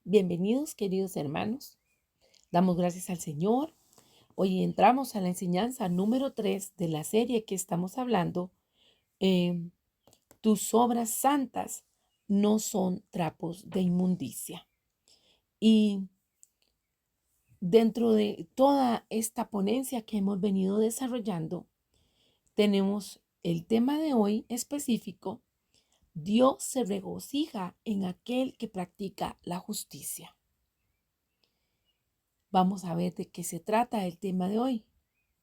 Bienvenidos, queridos hermanos. Damos gracias al Señor. Hoy entramos a la enseñanza número 3 de la serie que estamos hablando. eh, Tus obras santas no son trapos de inmundicia. Y dentro de toda esta ponencia que hemos venido desarrollando, tenemos el tema de hoy específico: Dios se regocija en aquel que practica la justicia. Vamos a ver de qué se trata el tema de hoy.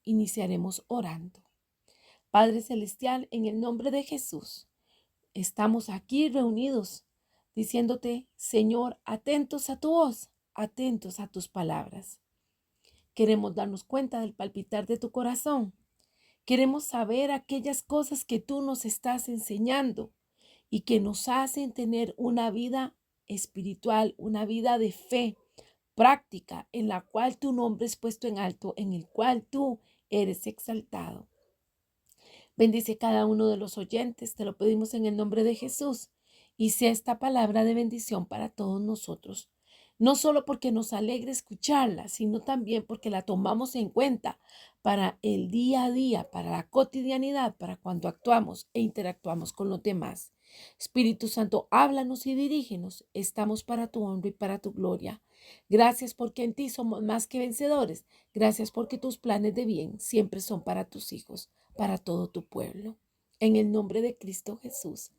Iniciaremos orando. Padre Celestial, en el nombre de Jesús, estamos aquí reunidos diciéndote, Señor, atentos a tu voz, atentos a tus palabras. Queremos darnos cuenta del palpitar de tu corazón. Queremos saber aquellas cosas que tú nos estás enseñando y que nos hacen tener una vida espiritual, una vida de fe práctica en la cual tu nombre es puesto en alto, en el cual tú eres exaltado. Bendice cada uno de los oyentes, te lo pedimos en el nombre de Jesús, y sea esta palabra de bendición para todos nosotros. No solo porque nos alegra escucharla, sino también porque la tomamos en cuenta para el día a día, para la cotidianidad, para cuando actuamos e interactuamos con los demás. Espíritu Santo, háblanos y dirígenos. Estamos para tu honra y para tu gloria. Gracias porque en ti somos más que vencedores. Gracias porque tus planes de bien siempre son para tus hijos, para todo tu pueblo. En el nombre de Cristo Jesús,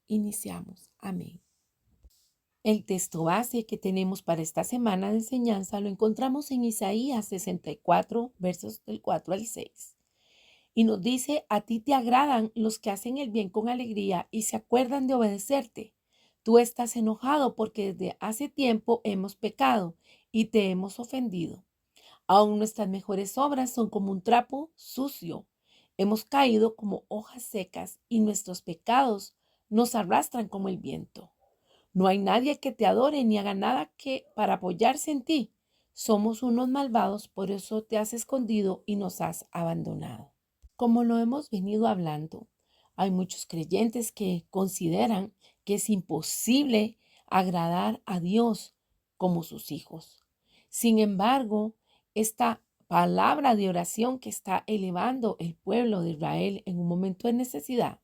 iniciamos. Amén. El texto base que tenemos para esta semana de enseñanza lo encontramos en Isaías 64, versos del 4 al 6. Y nos dice, a ti te agradan los que hacen el bien con alegría y se acuerdan de obedecerte. Tú estás enojado porque desde hace tiempo hemos pecado y te hemos ofendido. Aún nuestras mejores obras son como un trapo sucio. Hemos caído como hojas secas y nuestros pecados nos arrastran como el viento. No hay nadie que te adore ni haga nada que para apoyarse en ti. Somos unos malvados, por eso te has escondido y nos has abandonado. Como lo hemos venido hablando, hay muchos creyentes que consideran que es imposible agradar a Dios como sus hijos. Sin embargo, esta palabra de oración que está elevando el pueblo de Israel en un momento de necesidad,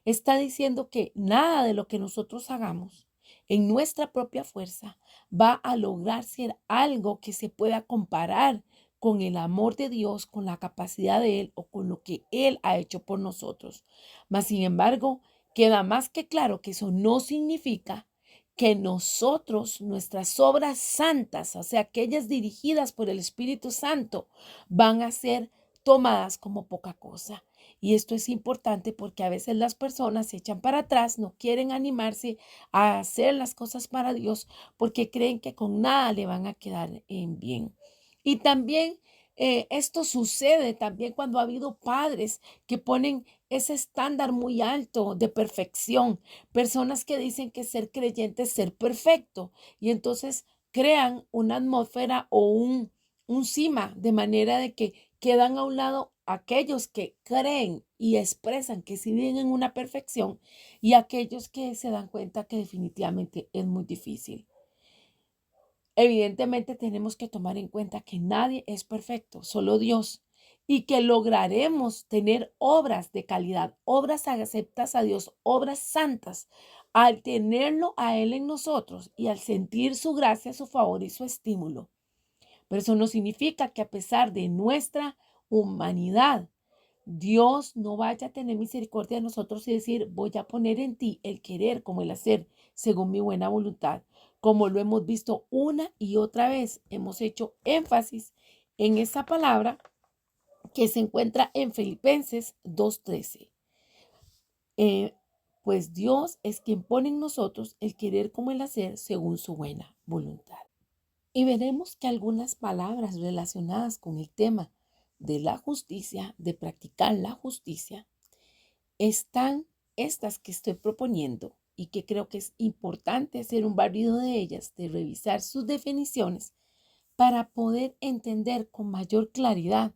está diciendo que nada de lo que nosotros hagamos en nuestra propia fuerza va a lograr ser algo que se pueda comparar con el amor de Dios, con la capacidad de Él o con lo que Él ha hecho por nosotros. Mas, sin embargo, queda más que claro que eso no significa que nosotros, nuestras obras santas, o sea, aquellas dirigidas por el Espíritu Santo, van a ser tomadas como poca cosa. Y esto es importante porque a veces las personas se echan para atrás, no quieren animarse a hacer las cosas para Dios porque creen que con nada le van a quedar en bien. Y también esto sucede también cuando ha habido padres que ponen ese estándar muy alto de perfección, personas que dicen que ser creyente es ser perfecto y entonces crean una atmósfera o un cima de manera de que quedan a un lado aquellos que creen y expresan que sí viven en una perfección y aquellos que se dan cuenta que definitivamente es muy difícil. Evidentemente tenemos que tomar en cuenta que nadie es perfecto, solo Dios, y que lograremos tener obras de calidad, obras aceptas a Dios, obras santas, al tenerlo a Él en nosotros y al sentir su gracia, su favor y su estímulo. Pero eso no significa que a pesar de nuestra humanidad, Dios no vaya a tener misericordia de nosotros y decir, voy a poner en ti el querer como el hacer, según mi buena voluntad. Como lo hemos visto una y otra vez, hemos hecho énfasis en esa palabra que se encuentra en Filipenses 2:13. Eh, pues Dios es quien pone en nosotros el querer como el hacer según su buena voluntad. Y veremos que algunas palabras relacionadas con el tema de la justicia, de practicar la justicia, están estas que estoy proponiendo y que creo que es importante hacer un barrido de ellas, de revisar sus definiciones para poder entender con mayor claridad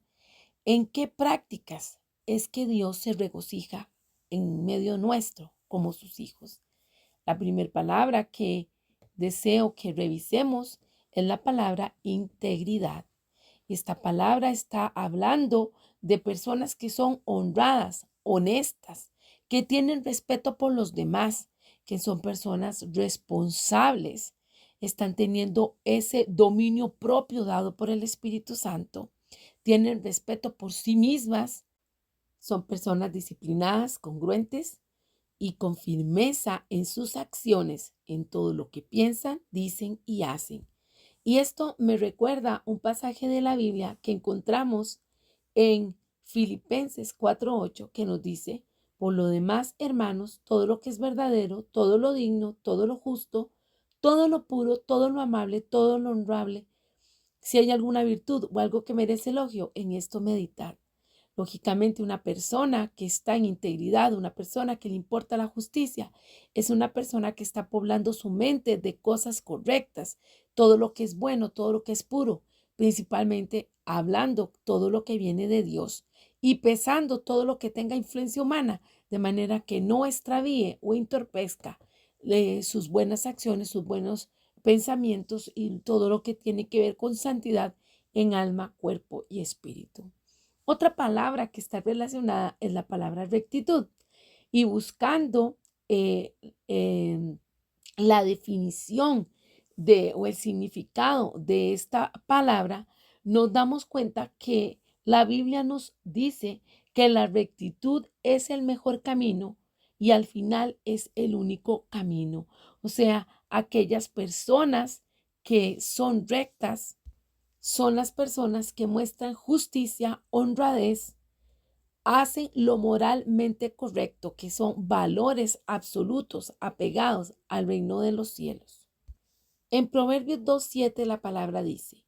en qué prácticas es que Dios se regocija en medio nuestro como sus hijos. La primera palabra que deseo que revisemos es la palabra integridad. Esta palabra está hablando de personas que son honradas, honestas, que tienen respeto por los demás, que son personas responsables, están teniendo ese dominio propio dado por el Espíritu Santo, tienen respeto por sí mismas, son personas disciplinadas, congruentes y con firmeza en sus acciones, en todo lo que piensan, dicen y hacen. Y esto me recuerda un pasaje de la Biblia que encontramos en Filipenses 4:8 que nos dice, por lo demás, hermanos, todo lo que es verdadero, todo lo digno, todo lo justo, todo lo puro, todo lo amable, todo lo honrable, si hay alguna virtud o algo que merece elogio, en esto meditad. Lógicamente, una persona que está en integridad, una persona que le importa la justicia, es una persona que está poblando su mente de cosas correctas, todo lo que es bueno, todo lo que es puro, principalmente hablando todo lo que viene de Dios y pesando todo lo que tenga influencia humana, de manera que no extravíe o entorpezca sus buenas acciones, sus buenos pensamientos y todo lo que tiene que ver con santidad en alma, cuerpo y espíritu. Otra palabra que está relacionada es la palabra rectitud. Y buscando eh, eh, la definición o el significado de esta palabra, nos damos cuenta que la Biblia nos dice que la rectitud es el mejor camino y al final es el único camino. O sea, aquellas personas que son rectas son las personas que muestran justicia, honradez, hacen lo moralmente correcto, que son valores absolutos apegados al reino de los cielos. En Proverbios 2:7 la palabra dice,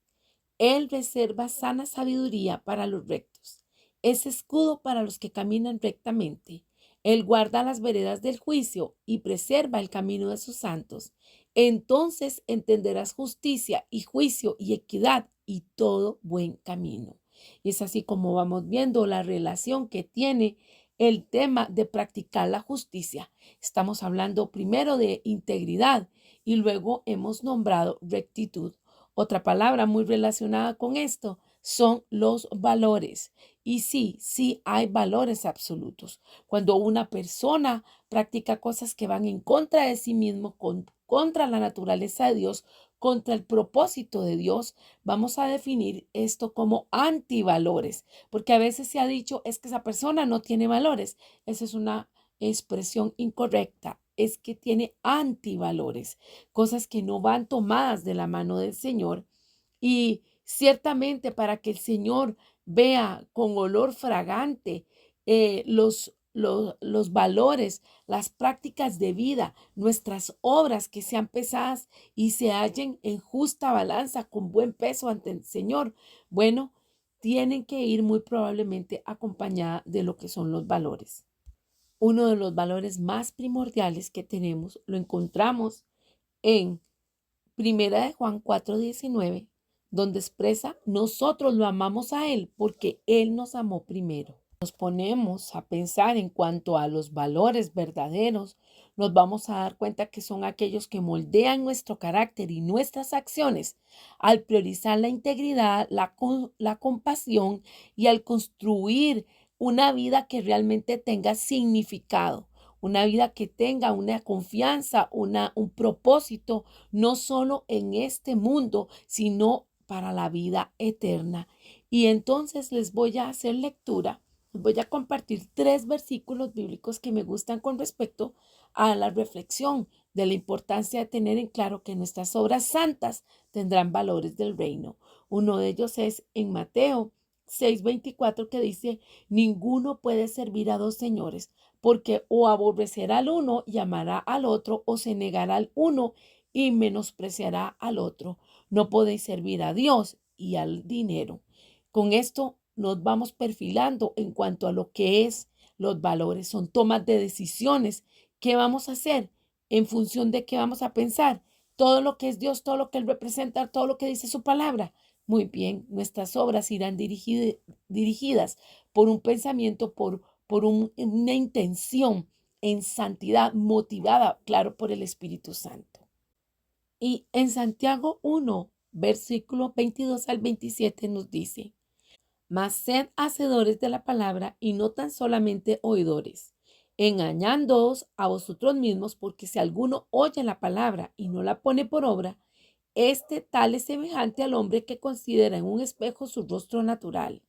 Él reserva sana sabiduría para los rectos, es escudo para los que caminan rectamente. Él guarda las veredas del juicio y preserva el camino de sus santos. Entonces entenderás justicia y juicio y equidad y todo buen camino. Y es así como vamos viendo la relación que tiene el tema de practicar la justicia. Estamos hablando primero de integridad y luego hemos nombrado rectitud. Otra palabra muy relacionada con esto son los valores. Y sí hay valores absolutos. Cuando una persona practica cosas que van en contra de sí mismo, contra la naturaleza de Dios, contra el propósito de Dios, vamos a definir esto como antivalores, porque a veces se ha dicho es que esa persona no tiene valores. Esa es una expresión incorrecta, es que tiene antivalores, cosas que no van tomadas de la mano del Señor. Y ciertamente para que el Señor vea con olor fragante los valores, las prácticas de vida, nuestras obras que sean pesadas y se hallen en justa balanza, con buen peso ante el Señor, bueno, tienen que ir muy probablemente acompañada de lo que son los valores. Uno de los valores más primordiales que tenemos lo encontramos en Primera de Juan 4:19, donde expresa, nosotros lo amamos a Él porque Él nos amó primero. Nos ponemos a pensar en cuanto a los valores verdaderos, nos vamos a dar cuenta que son aquellos que moldean nuestro carácter y nuestras acciones al priorizar la integridad, la compasión y al construir una vida que realmente tenga significado, una vida que tenga una confianza, un propósito, no solo en este mundo, sino para la vida eterna. Y entonces les voy a hacer lectura, les voy a compartir 3 versículos bíblicos que me gustan con respecto a la reflexión de la importancia de tener en claro que nuestras obras santas tendrán valores del reino. Uno de ellos es en Mateo 6:24 que dice, ninguno puede servir a dos señores, porque o aborrecerá al uno y amará al otro, o se negará al uno y menospreciará al otro. No podéis servir a Dios y al dinero. Con esto nos vamos perfilando en cuanto a lo que es los valores. Son tomas de decisiones. ¿Qué vamos a hacer? En función de qué vamos a pensar. Todo lo que es Dios, todo lo que Él representa, todo lo que dice su palabra. Muy bien, nuestras obras irán dirigidas por un pensamiento, por una intención en santidad motivada, claro, por el Espíritu Santo. Y en Santiago 1, versículo 22 al 27 nos dice: Mas sed hacedores de la palabra y no tan solamente oidores, engañándoos a vosotros mismos, porque si alguno oye la palabra y no la pone por obra, este tal es semejante al hombre que considera en un espejo su rostro natural,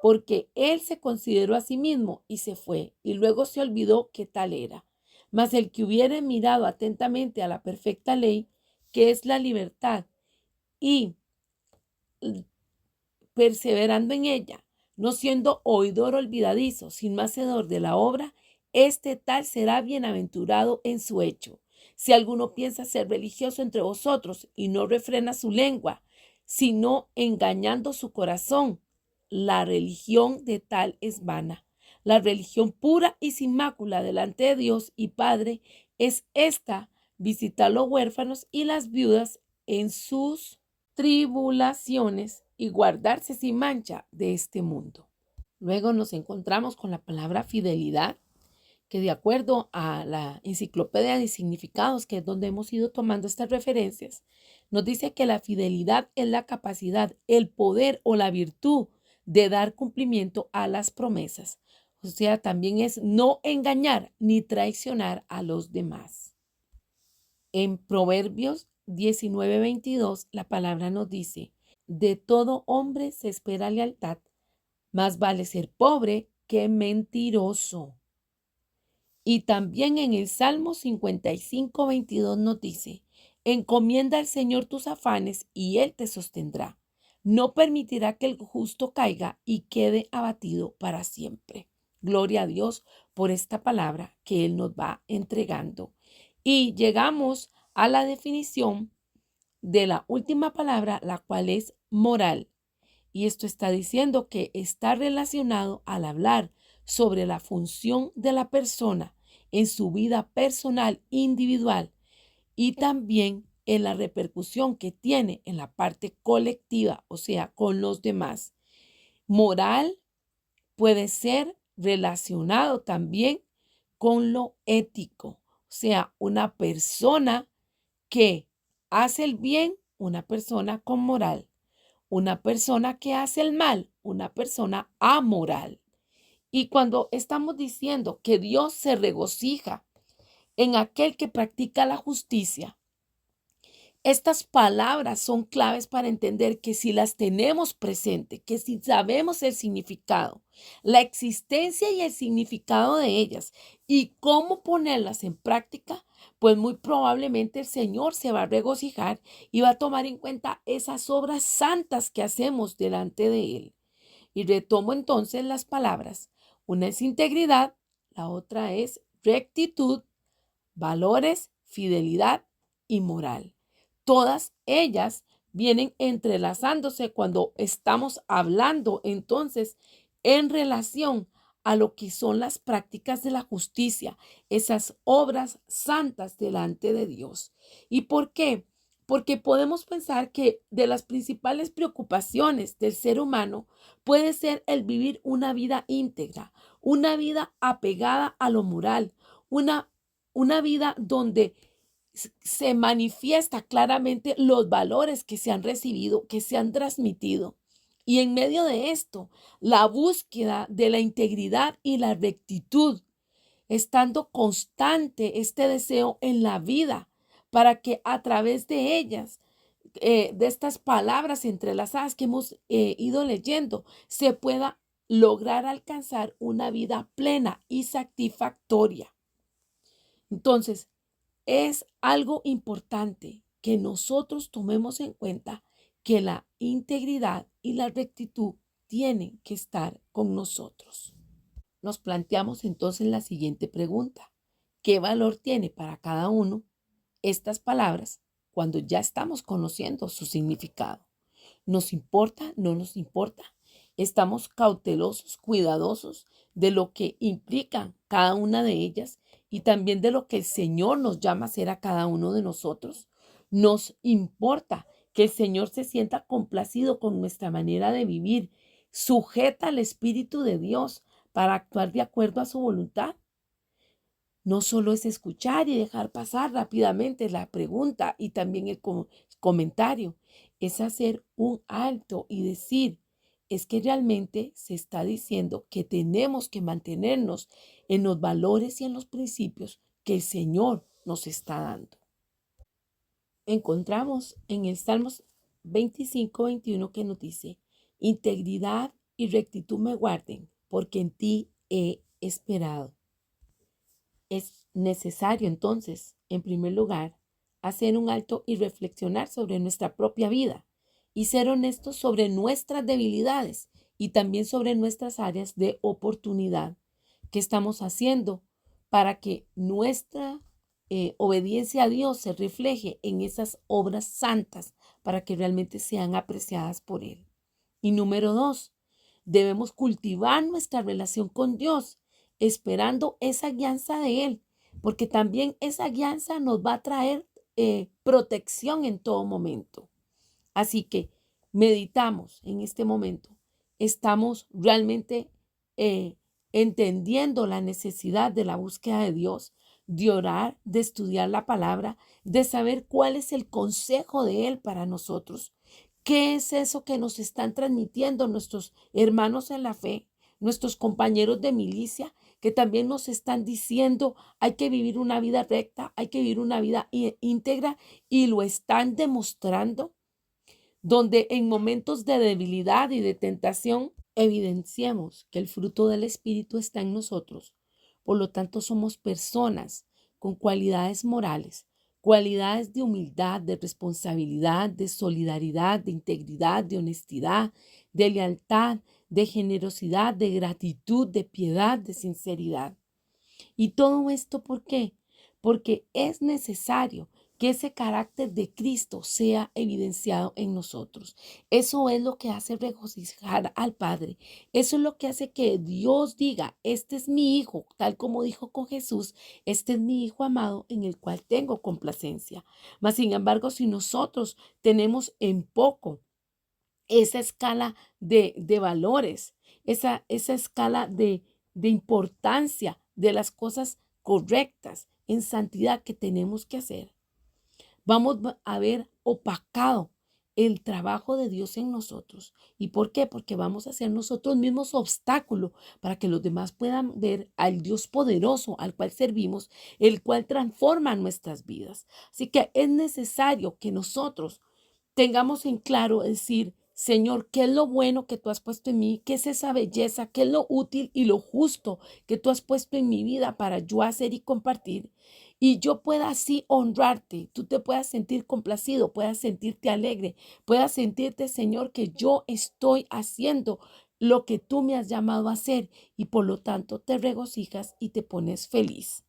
porque él se consideró a sí mismo y se fue, y luego se olvidó que tal era. Mas el que hubiere mirado atentamente a la perfecta ley, que es la libertad, y perseverando en ella, no siendo oidor olvidadizo, sino hacedor de la obra, este tal será bienaventurado en su hecho. Si alguno piensa ser religioso entre vosotros y no refrena su lengua, sino engañando su corazón, la religión de tal es vana. La religión pura y sin mácula delante de Dios y Padre es esta: visitar los huérfanos y las viudas en sus tribulaciones y guardarse sin mancha de este mundo. Luego nos encontramos con la palabra fidelidad, que de acuerdo a la enciclopedia de significados, que es donde hemos ido tomando estas referencias, nos dice que la fidelidad es la capacidad, el poder o la virtud de dar cumplimiento a las promesas. O sea, también es no engañar ni traicionar a los demás. En Proverbios 19:22, la palabra nos dice: de todo hombre se espera lealtad, más vale ser pobre que mentiroso. Y también en el Salmo 55:22 nos dice: encomienda al Señor tus afanes y Él te sostendrá. No permitirá que el justo caiga y quede abatido para siempre. Gloria a Dios por esta palabra que Él nos va entregando. Y llegamos a la definición de la última palabra, la cual es moral. Y esto está diciendo que está relacionado al hablar sobre la función de la persona en su vida personal individual y también en la repercusión que tiene en la parte colectiva, o sea, con los demás. Moral puede ser relacionado también con lo ético, o sea, una persona que hace el bien, una persona con moral. Una persona que hace el mal, una persona amoral. Y cuando estamos diciendo que Dios se regocija en aquel que practica la justicia, estas palabras son claves para entender que si las tenemos presente, que si sabemos el significado, la existencia y el significado de ellas y cómo ponerlas en práctica, pues muy probablemente el Señor se va a regocijar y va a tomar en cuenta esas obras santas que hacemos delante de Él. Y retomo entonces las palabras. Una es integridad, la otra es rectitud, valores, fidelidad y moral. Todas ellas vienen entrelazándose cuando estamos hablando entonces en relación a lo que son las prácticas de la justicia, esas obras santas delante de Dios. ¿Y por qué? Porque podemos pensar que de las principales preocupaciones del ser humano puede ser el vivir una vida íntegra, una vida apegada a lo moral, una vida donde se manifiesta claramente los valores que se han recibido, que se han transmitido. Y en medio de esto, la búsqueda de la integridad y la rectitud, estando constante este deseo en la vida para que a través de ellas, de estas palabras entrelazadas que hemos ido leyendo, se pueda lograr alcanzar una vida plena y satisfactoria. Entonces, es algo importante que nosotros tomemos en cuenta que la integridad y la rectitud tienen que estar con nosotros. Nos planteamos entonces la siguiente pregunta: ¿qué valor tiene para cada uno estas palabras cuando ya estamos conociendo su significado? ¿Nos importa? ¿No nos importa? ¿Estamos cautelosos, cuidadosos de lo que implican cada una de ellas y también de lo que el Señor nos llama a hacer a cada uno de nosotros? ¿Nos importa que el Señor se sienta complacido con nuestra manera de vivir, sujeta al Espíritu de Dios para actuar de acuerdo a su voluntad? no solo es escuchar y dejar pasar rápidamente la pregunta y también el comentario, es hacer un alto y decir, es que realmente se está diciendo que tenemos que mantenernos en los valores y en los principios que el Señor nos está dando. Encontramos en el Salmos 25:21 que nos dice, integridad y rectitud me guarden, porque en ti he esperado. Es necesario entonces, en primer lugar, hacer un alto y reflexionar sobre nuestra propia vida y ser honestos sobre nuestras debilidades y también sobre nuestras áreas de oportunidad que estamos haciendo para que nuestra obediencia a Dios se refleje en esas obras santas para que realmente sean apreciadas por Él. Y número dos, debemos cultivar nuestra relación con Dios, esperando esa guianza de Él, porque también esa guianza nos va a traer protección en todo momento. Así que meditamos en este momento. Estamos realmente eh, entendiendo la necesidad de la búsqueda de Dios, de orar, de estudiar la palabra, de saber cuál es el consejo de Él para nosotros. ¿Qué es eso que nos están transmitiendo nuestros hermanos en la fe, nuestros compañeros de milicia, que también nos están diciendo hay que vivir una vida recta, hay que vivir una vida íntegra y lo están demostrando? Donde en momentos de debilidad y de tentación evidenciamos que el fruto del Espíritu está en nosotros. Por lo tanto, somos personas con cualidades morales, cualidades de humildad, de responsabilidad, de solidaridad, de integridad, de honestidad, de lealtad, de generosidad, de gratitud, de piedad, de sinceridad. Y todo esto, ¿por qué? Porque es necesario que ese carácter de Cristo sea evidenciado en nosotros. Eso es lo que hace regocijar al Padre. Eso es lo que hace que Dios diga, este es mi hijo, tal como dijo con Jesús, este es mi hijo amado en el cual tengo complacencia. Mas, sin embargo, si nosotros tenemos en poco esa escala de valores, esa escala de importancia de las cosas correctas en santidad que tenemos que hacer, vamos a ver opacado el trabajo de Dios en nosotros. ¿Y por qué? Porque vamos a ser nosotros mismos obstáculo para que los demás puedan ver al Dios poderoso al cual servimos, el cual transforma nuestras vidas. Así que es necesario que nosotros tengamos en claro decir, Señor, ¿qué es lo bueno que tú has puesto en mí? ¿Qué es esa belleza? ¿Qué es lo útil y lo justo que tú has puesto en mi vida para yo hacer y compartir? Y yo pueda así honrarte, tú te puedas sentir complacido, puedas sentirte alegre, puedas sentirte, Señor, que yo estoy haciendo lo que tú me has llamado a hacer y por lo tanto te regocijas y te pones feliz.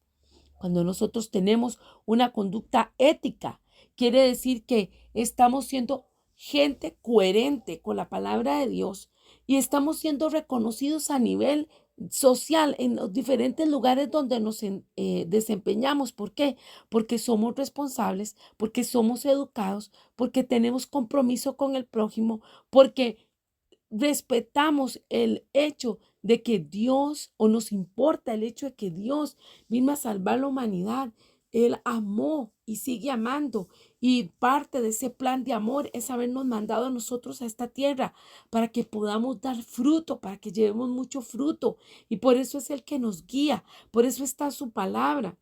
Cuando nosotros tenemos una conducta ética, quiere decir que estamos siendo gente coherente con la palabra de Dios y estamos siendo reconocidos a nivel social en los diferentes lugares donde nos desempeñamos. ¿Por qué? Porque somos responsables, porque somos educados, porque tenemos compromiso con el prójimo, porque respetamos el hecho de que Dios, o nos importa el hecho de que Dios vino a salvar la humanidad. Él amó y sigue amando. Y parte de ese plan de amor es habernos mandado a nosotros a esta tierra para que podamos dar fruto, para que llevemos mucho fruto. Y por eso es el que nos guía, por eso está su palabra.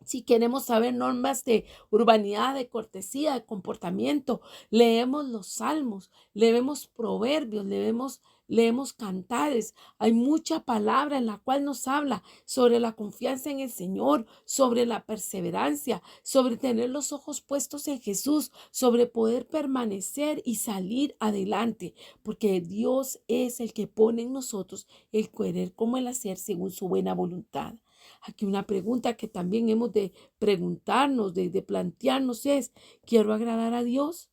Si queremos saber normas de urbanidad, de cortesía, de comportamiento, leemos los salmos, leemos proverbios, leemos cantares. Hay mucha palabra en la cual nos habla sobre la confianza en el Señor, sobre la perseverancia, sobre tener los ojos puestos en Jesús, sobre poder permanecer y salir adelante, porque Dios es el que pone en nosotros el querer como el hacer según su buena voluntad. Aquí una pregunta que también hemos de preguntarnos, de plantearnos es, ¿quiero agradar a Dios?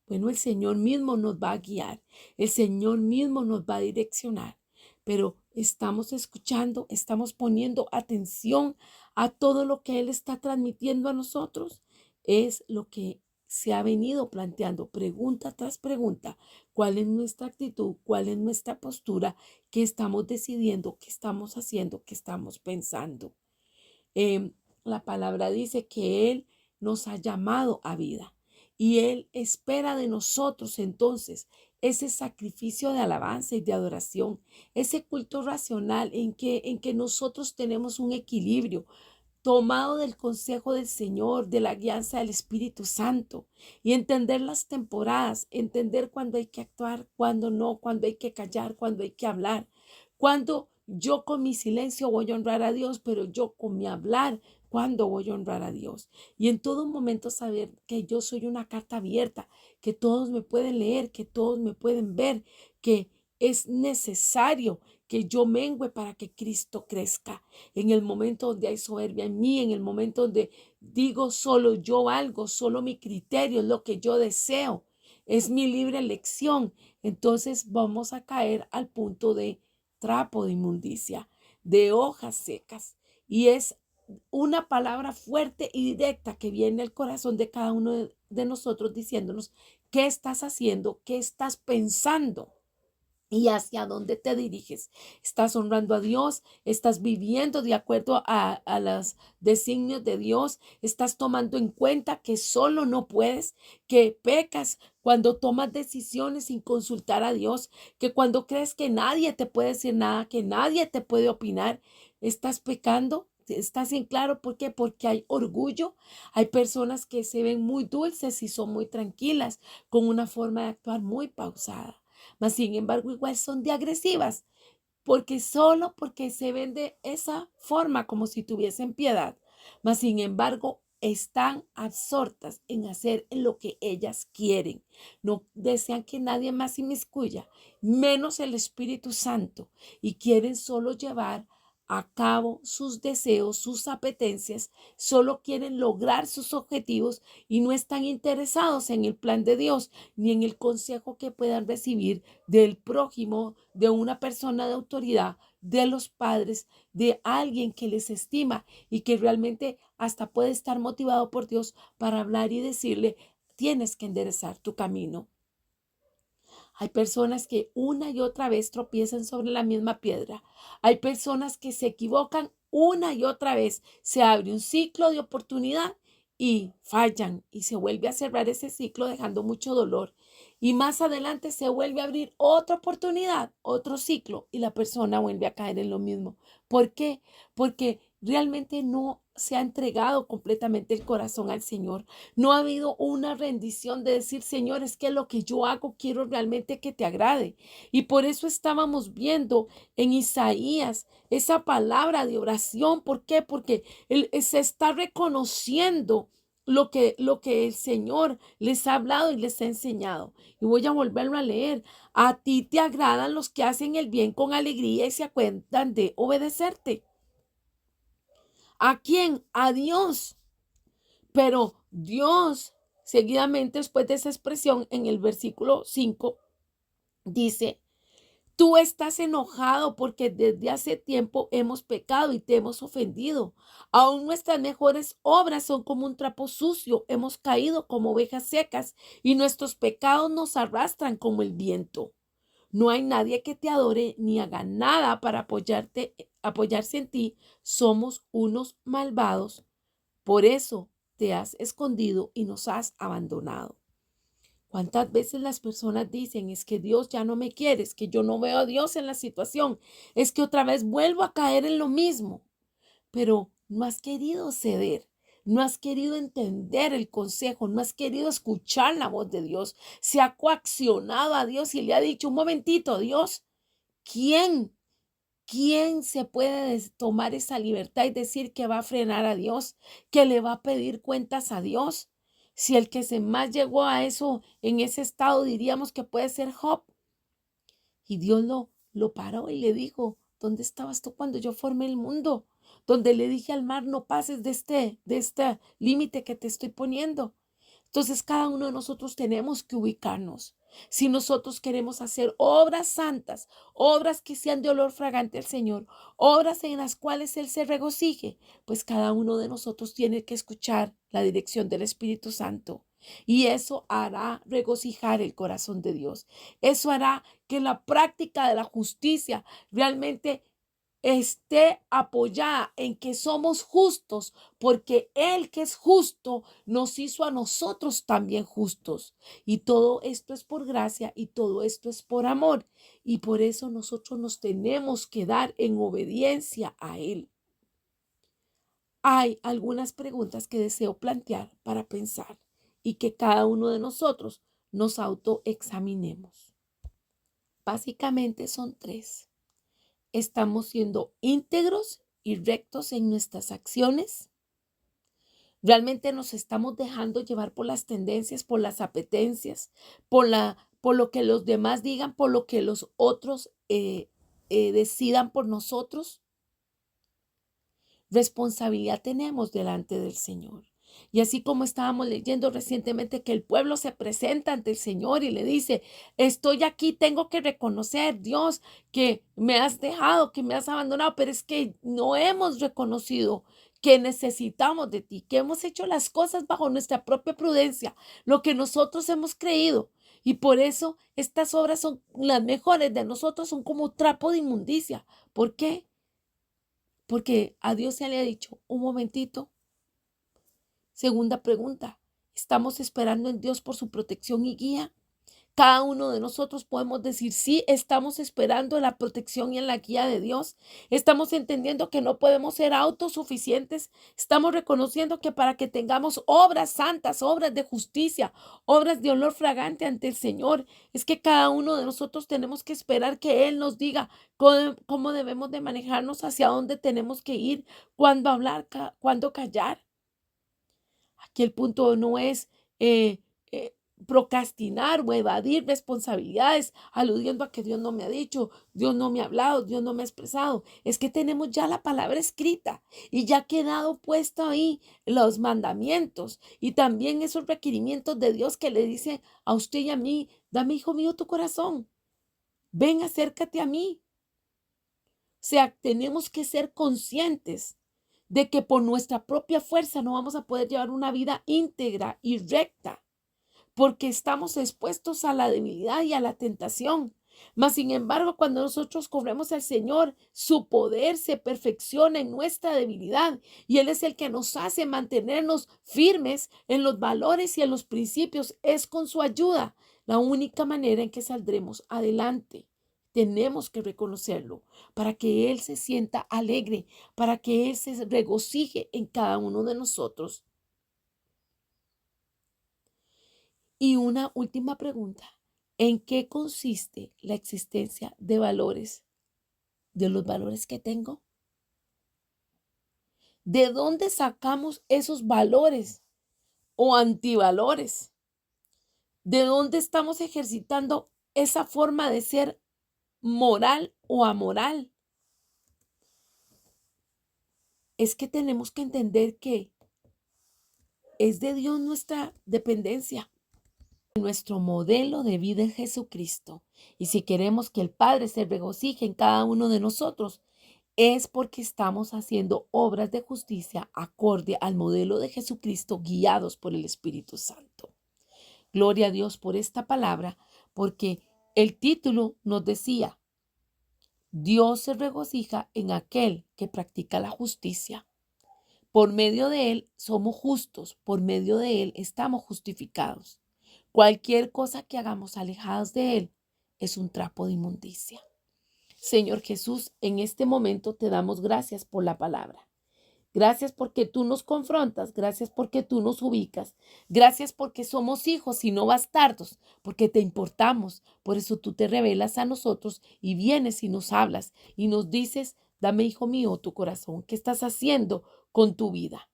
Bueno, el Señor mismo nos va a guiar, el Señor mismo nos va a direccionar, pero estamos escuchando, estamos poniendo atención a todo lo que Él está transmitiendo a nosotros. Es lo que se ha venido planteando pregunta tras pregunta. ¿Cuál es nuestra actitud? ¿Cuál es nuestra postura? ¿Qué estamos decidiendo? ¿Qué estamos haciendo? ¿Qué estamos pensando? La palabra dice que Él nos ha llamado a vida y Él espera de nosotros entonces ese sacrificio de alabanza y de adoración, ese culto racional en que nosotros tenemos un equilibrio tomado del consejo del Señor, de la guianza del Espíritu Santo y entender las temporadas, entender cuándo hay que actuar, cuándo no, cuándo hay que callar, cuándo hay que hablar, cuándo yo con mi silencio voy a honrar a Dios, pero yo con mi hablar, cuándo voy a honrar a Dios. Y en todo momento saber que yo soy una carta abierta, que todos me pueden leer, que todos me pueden ver, que es necesario que yo mengüe para que Cristo crezca. En el momento donde hay soberbia en mí, en el momento donde digo solo yo algo, solo mi criterio es lo que yo deseo, es mi libre elección, entonces vamos a caer al punto de trapo de inmundicia, de hojas secas. Y es una palabra fuerte y directa que viene al corazón de cada uno de nosotros diciéndonos, ¿qué estás haciendo? ¿Qué estás pensando? ¿Y hacia dónde te diriges? ¿Estás honrando a Dios? ¿Estás viviendo de acuerdo a los designios de Dios? ¿Estás tomando en cuenta que solo no puedes? ¿Que pecas cuando tomas decisiones sin consultar a Dios? ¿Que cuando crees que nadie te puede decir nada, que nadie te puede opinar? ¿Estás pecando? ¿Estás en claro? ¿Por qué? Porque hay orgullo. Hay personas que se ven muy dulces y son muy tranquilas, con una forma de actuar muy pausada. Mas, sin embargo, igual son de agresivas, porque solo porque se ven de esa forma, como si tuviesen piedad. Mas, sin embargo, están absortas en hacer lo que ellas quieren. No desean que nadie más se inmiscuya, menos el Espíritu Santo, y quieren solo llevar a cabo sus deseos, sus apetencias, solo quieren lograr sus objetivos y no están interesados en el plan de Dios ni en el consejo que puedan recibir del prójimo, de una persona de autoridad, de los padres, de alguien que les estima y que realmente hasta puede estar motivado por Dios para hablar y decirle, tienes que enderezar tu camino. Hay personas que una y otra vez tropiezan sobre la misma piedra. Hay personas que se equivocan una y otra vez. Se abre un ciclo de oportunidad y fallan y se vuelve a cerrar ese ciclo dejando mucho dolor. Y más adelante se vuelve a abrir otra oportunidad, otro ciclo y la persona vuelve a caer en lo mismo. ¿Por qué? Porque realmente no se ha entregado completamente el corazón al Señor. No ha habido una rendición de decir, Señor, es que lo que yo hago quiero realmente que te agrade. Y por eso estábamos viendo en Isaías esa palabra de oración. ¿Por qué? Porque él se está reconociendo lo que el Señor les ha hablado y les ha enseñado. Y voy a volverlo a leer. A ti te agradan los que hacen el bien con alegría y se acuerdan de obedecerte. ¿A quién? A Dios. Pero Dios, seguidamente después de esa expresión, en el versículo 5, dice, tú estás enojado porque desde hace tiempo hemos pecado y te hemos ofendido. Aún nuestras mejores obras son como un trapo sucio. Hemos caído como ovejas secas y nuestros pecados nos arrastran como el viento. No hay nadie que te adore ni haga nada para apoyarse en ti. Somos unos malvados. Por eso te has escondido y nos has abandonado. ¿Cuántas veces las personas dicen, es que Dios ya no me quiere, es que yo no veo a Dios en la situación, es que otra vez vuelvo a caer en lo mismo? Pero no has querido ceder, no has querido entender el consejo, no has querido escuchar la voz de Dios, se ha coaccionado a Dios y le ha dicho, un momentito, Dios, ¿quién ¿quién se puede tomar esa libertad y decir que va a frenar a Dios, que le va a pedir cuentas a Dios? Si el que se más llegó a eso, en ese estado, diríamos que puede ser Job. Y Dios lo paró y le dijo, ¿dónde estabas tú cuando yo formé el mundo? Donde le dije al mar, no pases de este límite que te estoy poniendo. Entonces cada uno de nosotros tenemos que ubicarnos. Si nosotros queremos hacer obras santas, obras que sean de olor fragante al Señor, obras en las cuales Él se regocije, pues cada uno de nosotros tiene que escuchar la dirección del Espíritu Santo. Y eso hará regocijar el corazón de Dios. Eso hará que la práctica de la justicia realmente esté apoyada en que somos justos, porque Él que es justo nos hizo a nosotros también justos. Y todo esto es por gracia y todo esto es por amor. Y por eso nosotros nos tenemos que dar en obediencia a Él. Hay algunas preguntas que deseo plantear para pensar y que cada uno de nosotros nos autoexaminemos. Básicamente son tres. ¿Estamos siendo íntegros y rectos en nuestras acciones? ¿Realmente nos estamos dejando llevar por las tendencias, por las apetencias, por lo que los demás digan, por lo que los otros decidan por nosotros? Responsabilidad tenemos delante del Señor. Y así como estábamos leyendo recientemente que el pueblo se presenta ante el Señor y le dice, estoy aquí, tengo que reconocer, Dios, que me has dejado, que me has abandonado, pero es que no hemos reconocido que necesitamos de ti, que hemos hecho las cosas bajo nuestra propia prudencia, lo que nosotros hemos creído. Y por eso estas obras son las mejores de nosotros, son como trapo de inmundicia. ¿Por qué? Porque a Dios se le ha dicho, un momentito. Segunda pregunta, ¿estamos esperando en Dios por su protección y guía? Cada uno de nosotros podemos decir, sí, estamos esperando en la protección y en la guía de Dios. Estamos entendiendo que no podemos ser autosuficientes. Estamos reconociendo que para que tengamos obras santas, obras de justicia, obras de olor fragante ante el Señor, es que cada uno de nosotros tenemos que esperar que Él nos diga cómo debemos de manejarnos, hacia dónde tenemos que ir, cuándo hablar, cuándo callar. Aquí el punto no es eh, eh, procrastinar o evadir responsabilidades, aludiendo a que Dios no me ha dicho, Dios no me ha hablado, Dios no me ha expresado. Es que tenemos ya la palabra escrita y ya ha quedado puesto ahí los mandamientos y también esos requerimientos de Dios que le dice a usted y a mí, dame, hijo mío, tu corazón, ven, acércate a mí. O sea, tenemos que ser conscientes de que por nuestra propia fuerza no vamos a poder llevar una vida íntegra y recta, porque estamos expuestos a la debilidad y a la tentación. Mas, sin embargo, cuando nosotros corremos al Señor, su poder se perfecciona en nuestra debilidad y Él es el que nos hace mantenernos firmes en los valores y en los principios. Es con su ayuda la única manera en que saldremos adelante. Tenemos que reconocerlo para que Él se sienta alegre, para que Él se regocije en cada uno de nosotros. Y una última pregunta. ¿En qué consiste la existencia de valores, de los valores que tengo? ¿De dónde sacamos esos valores o antivalores? ¿De dónde estamos ejercitando esa forma de ser moral o amoral? Es que tenemos que entender que es de Dios nuestra dependencia. Nuestro modelo de vida es Jesucristo. Y si queremos que el Padre se regocije en cada uno de nosotros, es porque estamos haciendo obras de justicia acorde al modelo de Jesucristo, guiados por el Espíritu Santo. Gloria a Dios por esta palabra, porque el título nos decía, Dios se regocija en aquel que practica la justicia. Por medio de Él somos justos, por medio de Él estamos justificados. Cualquier cosa que hagamos alejados de Él es un trapo de inmundicia. Señor Jesús, en este momento te damos gracias por la palabra. Gracias porque tú nos confrontas, gracias porque tú nos ubicas, gracias porque somos hijos y no bastardos, porque te importamos. Por eso tú te revelas a nosotros y vienes y nos hablas y nos dices, dame, hijo mío, tu corazón, ¿qué estás haciendo con tu vida?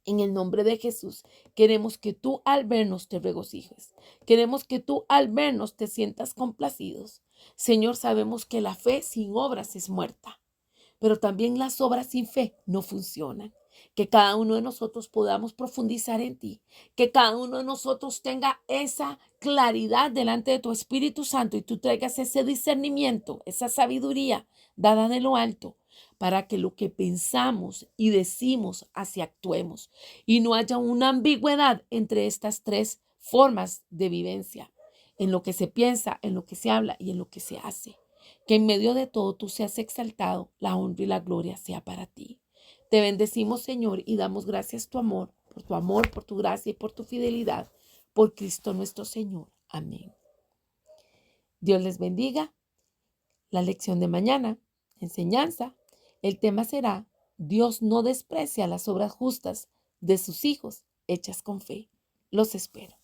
En el nombre de Jesús, queremos que tú al vernos te regocijes. Queremos que tú al vernos te sientas complacidos. Señor, sabemos que la fe sin obras es muerta, pero también las obras sin fe no funcionan. Que cada uno de nosotros podamos profundizar en ti, que cada uno de nosotros tenga esa claridad delante de tu Espíritu Santo y tú traigas ese discernimiento, esa sabiduría dada de lo alto, para que lo que pensamos y decimos así actuemos y no haya una ambigüedad entre estas tres formas de vivencia, en lo que se piensa, en lo que se habla y en lo que se hace. Que en medio de todo tú seas exaltado, la honra y la gloria sea para ti. Te bendecimos, Señor, y damos gracias tu amor, por tu gracia y por tu fidelidad, por Cristo nuestro Señor. Amén. Dios les bendiga. La lección de mañana, enseñanza, el tema será: Dios no desprecia las obras justas de sus hijos hechas con fe. Los espero.